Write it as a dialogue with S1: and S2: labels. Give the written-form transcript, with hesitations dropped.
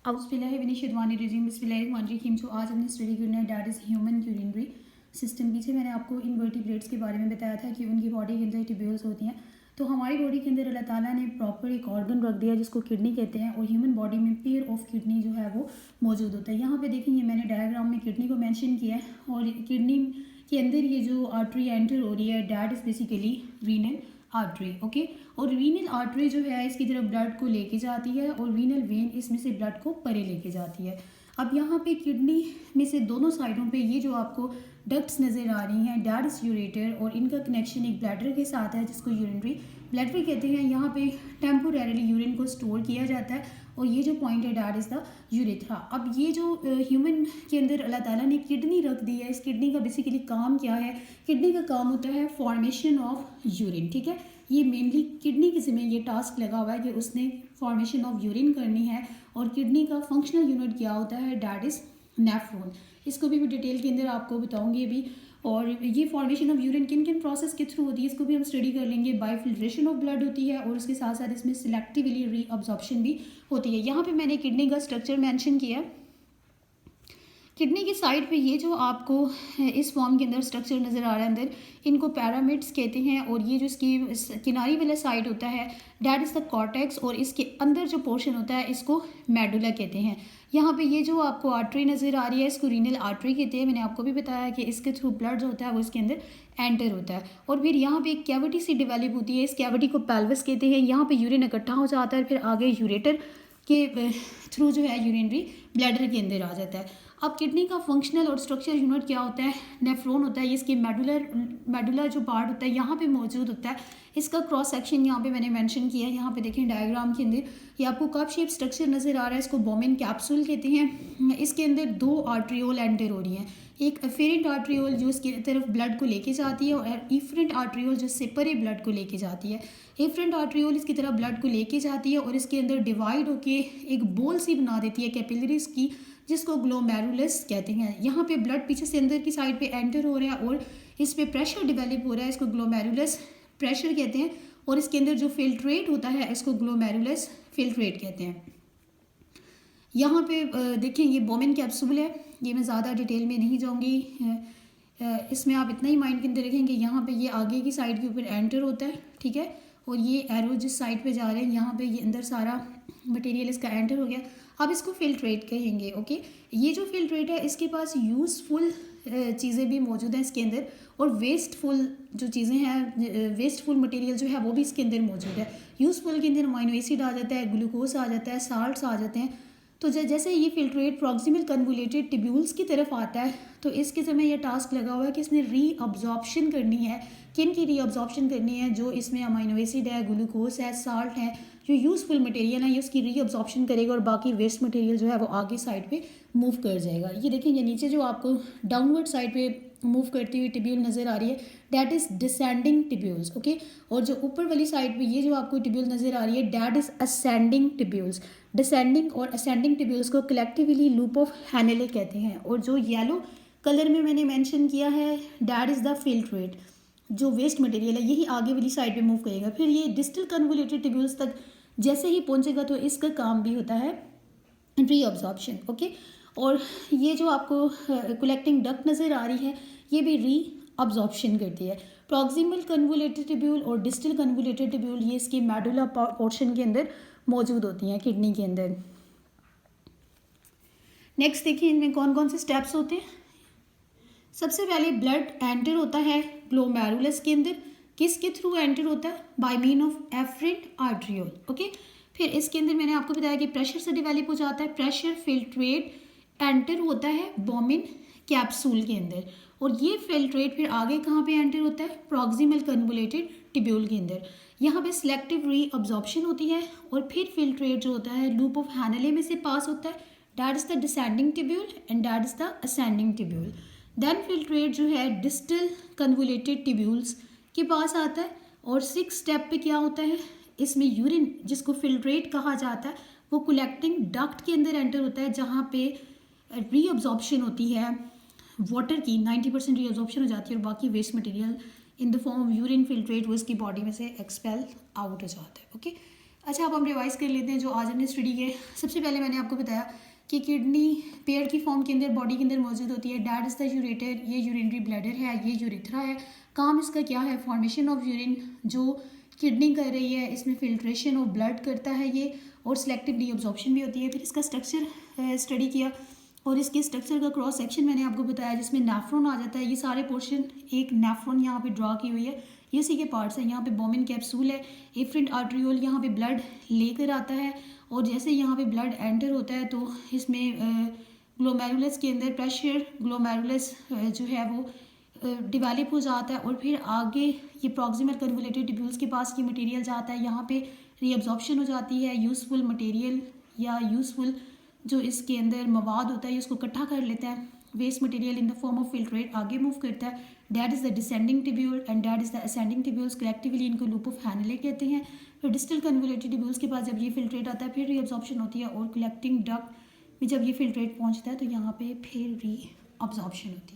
S1: बिस्मिल्लाहिर्रहमानिर्रहीम। तो आज हमने स्टडी करना है that is human urinary system. पीछे मैंने आपको इनवर्टिब्रेट्स के बारे में बताया था कि उनकी बॉडी के अंदर टिब्यूल्स होती हैं। तो हमारी बॉडी के अंदर अल्लाह ताला ने प्रॉपर एक ऑर्गन रख दिया जिसको किडनी कहते हैं, और ह्यूमन बॉडी में पेयर ऑफ किडनी जो है वो मौजूद होता है। यहाँ पे देखेंगे मैंने डायग्राम में किडनी को मेंशन किया है, और किडनी के अंदर ये जो आर्टरी एंटर हो रही है that is basically renal artery. Okay, और रीनल आर्टरी जो है इसकी तरफ ब्लड को लेके जाती है, और रीनल वेन इसमें से ब्लड को परे लेके जाती है। अब यहाँ पे किडनी में से दोनों साइडों पे ये जो आपको डक्ट्स नज़र आ रही हैं डैट इज़ यूरेटर, और इनका कनेक्शन एक ब्लैडर के साथ है जिसको यूरिनरी ब्लैडर कहते हैं। यहाँ पे टेम्पोरेरली यूरिन को स्टोर किया जाता है, और ये जो पॉइंट है डैट इज़ द यूरेथ्रा। अब ये जो ह्यूमन के अंदर अल्लाह ताला ने किडनी रख दी है, इस किडनी का बेसिकली काम क्या है? किडनी का काम होता है फॉर्मेशन ऑफ यूरिन। ठीक है, ये मेनली किडनी के ज़िम्मे ये टास्क लगा हुआ है कि उसने फॉर्मेशन ऑफ यूरिन करनी है। और किडनी का फंक्शनल यूनिट क्या होता है? That is nephron. इसको भी डिटेल के अंदर आपको बताऊंगी अभी। और ये फॉर्मेशन ऑफ यूरिन किन किन प्रोसेस के थ्रू होती है इसको भी हम स्टडी कर लेंगे। बाय फिल्ट्रेशन ऑफ ब्लड होती है, और उसके साथ साथ इसमें सिलेक्टिवली रीअब्जॉर्प्शन भी होती है। यहाँ पे मैंने किडनी का स्ट्रक्चर मेंशन किया है। किडनी की साइड पे ये जो आपको इस फॉर्म के अंदर स्ट्रक्चर नज़र आ रहा है अंदर, इनको पैरामिड्स कहते हैं। और ये जो इसकी किनारी वाला साइड होता है डैट इज़ द कॉर्टेक्स, और इसके अंदर जो पोर्शन होता है इसको मेडुला कहते हैं। यहाँ पे ये जो आपको आर्टरी नज़र आ रही है इसको रीनल आर्टरी कहते हैं। मैंने आपको भी बताया कि इसके थ्रू ब्लड जो होता है वो इसके अंदर एंटर होता है। और फिर यहाँ पे एक कैविटी सी डेवलप होती है, इस कैविटी को पेल्विस कहते हैं। यहाँ पे यूरिन इकट्ठा हो जाता है, फिर आगे यूरेटर के थ्रू जो है यूरिनरी ब्लैडर के अंदर आ जाता है। अब किडनी का फंक्शनल और स्ट्रक्चर यूनिट क्या होता है? नेफ्रॉन होता है। इसके मेडुलर जो पार्ट होता है यहाँ पे मौजूद होता है। इसका क्रॉस सेक्शन यहाँ पे मैंने मेंशन किया है। यहाँ पे देखें डायग्राम के अंदर ये आपको कप शेप स्ट्रक्चर नज़र आ रहा है, इसको बोमेन कैप्सूल कहते हैं। इसके अंदर दो आर्ट्रियोल एंटर हो रही हैं, एक एफेरेंट आर्ट्रियोल जो इसकी तरफ ब्लड को लेके जाती है, और इफरेंट आर्ट्रियोल जो इससे परे ब्लड को लेके जाती है। एफरेंट आर्ट्रियोल इसकी तरफ ब्लड को लेके जाती है, और इसके अंदर डिवाइड होके एक बोल सी बना देती है कैपिलरीज की, जिसको ग्लोमेरुलस कहते हैं। यहाँ पे ब्लड पीछे से अंदर की साइड पे एंटर हो रहा है, और इस पे प्रेशर डेवलप हो रहा है, इसको ग्लोमेरुलस प्रेशर कहते हैं। और इसके अंदर जो फिल्ट्रेट होता है इसको ग्लोमेरुलस फिल्ट्रेट कहते हैं। यहाँ पे देखें ये बोमेन कैप्सूल है, ये मैं ज़्यादा डिटेल में नहीं जाऊँगी। इसमें आप इतना ही माइंड के अंदर रखेंगे, यहाँ पे ये आगे की साइड के ऊपर एंटर होता है। ठीक है, और ये एरो जिस साइड पे जा रहे हैं यहाँ पे ये अंदर सारा मटेरियल इसका एंटर हो गया। अब इसको फिल्ट्रेट कहेंगे। ओके, ये जो फिल्ट्रेट है इसके पास यूज़फुल चीज़ें भी मौजूद हैं इसके अंदर, और वेस्टफुल जो चीज़ें हैं, वेस्टफुल मटेरियल जो है वो भी इसके अंदर मौजूद है। यूज़फुल के अंदर अमाइनो एसिड आ जाता है, ग्लूकोज आ जाता है, साल्ट्स आ जाते हैं। तो जैसे ये फिल्ट्रेट प्रॉक्सिमल कन्वोलेटेड टिब्यूल्स की तरफ आता है, तो इसके समय यह टास्क लगा हुआ है कि इसने रीअब्जॉर्प्शन करनी है। किन की रीअब्जॉर्प्शन करनी है? जो इसमें अमाइनो एसिड है, ग्लूकोज है, साल्ट है, जो यूज़फुल मटेरियल है ये उसकी रीअब्जॉर्प्शन करेगा, और बाकी वेस्ट मटेरियल जो है वो आगे साइड पे मूव कर जाएगा। ये देखें, ये नीचे जो आपको डाउनवर्ड साइड पे मूव करती हुई टिब्यूल नज़र आ रही है that is descending tubules. Okay, और जो ऊपर वाली साइड पे ये जो आपको टिब्यूल नज़र आ रही है that is ascending tubules. Descending और असेंडिंग टिब्यूल्स को कलेक्टिवली लूप ऑफ हैनेले कहते हैं। और जो येलो कलर में मैंने मेंशन किया है डैट इज़ द फिल्ट्रेट, जो वेस्ट मटेरियल है यही आगे वाली साइड पे मूव करेगा। फिर ये डिस्टल कन्वोलेटेड टिब्यूल्स तक जैसे ही पहुंचेगा तो इसका काम भी होता है रीअब्जॉर्प्शन। ओके, और ये जो आपको कलेक्टिंग डक्ट नज़र आ रही है ये भी रीअब्जॉर्प्शन करती है। प्रॉक्सिमल कन्वोलेटेड टिब्यूल और डिस्टल कन्वोलेटेड टिब्यूल ये इसके मेडुला पोर्शन के अंदर मौजूद होती हैं किडनी के अंदर। नेक्स्ट देखिए इनमें कौन कौन से स्टेप्स होते हैं। सबसे पहले ब्लड एंटर होता है ग्लोमेरुलस के अंदर। किसके थ्रू एंटर होता है? By mean of afferent arteriole. Okay, फिर इसके अंदर मैंने आपको बताया कि प्रेशर से डेवलप हो जाता है। प्रेशर फिल्ट्रेट एंटर होता है बोमेन कैप्सूल के अंदर, और ये फिल्ट्रेट फिर आगे कहाँ पे एंटर होता है? प्रॉक्सिमल कन्वोलेटेड टिब्यूल के अंदर। यहाँ पे सिलेक्टिव रीअब्जॉर्प्शन होती है, और फिर फिल्ट्रेट जो होता है लूप ऑफ हैनेले में से पास होता है that is the descending tubule, and that is the ascending tubule. Then filtrate जो है डिस्टल कन्वोलेटेड टिब्यूल्स के पास आता है, और 6 स्टेप पे क्या होता है? इसमें यूरिन जिसको फिल्ट्रेट कहा जाता है वो कलेक्टिंग डक्ट के अंदर एंटर होता है, जहाँ पे रीअब्जॉर्प्शन होती है वाटर की 90% रीअब्जॉर्प्शन हो जाती है, और बाकी waste material in the form of urine filtrate वो इसकी बॉडी में से एक्सपेल आउट हो जाता है। ओके, अच्छा, अब हम रिवाइज़ कर लेते हैं जो आज हमने स्टडी किए। सबसे पहले मैंने आपको बताया कि किडनी पेयर की फॉर्म के अंदर बॉडी के अंदर मौजूद होती है। डैट इज़ द यूरेटर, ये यूरिनरी ब्लैडर है, ये यूरेथ्रा है। काम इसका क्या है? फॉर्मेशन ऑफ यूरिन जो किडनी कर रही है, इसमें फिल्ट्रेशन ऑफ ब्लड करता है ये, और सिलेक्टिव रीअब्जॉर्प्शन भी होती है। फिर इसका स्ट्रक्चर स्टडी किया, और इसके स्ट्रक्चर का क्रॉस सेक्शन मैंने आपको बताया जिसमें नेफ्रॉन आ जाता है। ये सारे पोर्शन एक नेफ्रॉन यहाँ पे ड्रा की हुई है, ये इसी के पार्ट्स हैं। यहाँ पे बोमिन कैप्सूल है, एफरेंट आर्ट्रियोल यहाँ पे ब्लड लेकर आता है, और जैसे यहाँ पे ब्लड एंटर होता है तो इसमें ग्लोमेरुलस के अंदर प्रेशर ग्लोमेरुलस जो है वो डिवेलप हो जाता है, और फिर आगे ये प्रॉक्सिमल कन्वोलेटेड ट्यूब्यूल्स के पास ये मटेरियल जाता है। यहाँ पे रीअब्जॉर्प्शन हो जाती है, यूज़फुल मटेरियल या यूज़फुल जो इसके अंदर मवाद होता है ये उसको इकट्ठा कर लेता है। Waste material in the form of filtrate आगे मूव करता है। That is the descending tubule and that is the ascending tubules. Collectively इनको लूप ऑफ हैनले कहते हैं। फिर डिस्टल कन्वोलेटेड ट्यूब्यूल्स के पास जब ये फिल्ट्रेट आता है फिर रीअब्जॉर्प्शन होती है, और कलेक्टिंग डक्ट में जब ये फिल्ट्रेट पहुँचता है तो यहाँ पे फिर रीअब्जॉर्प्शन होती है।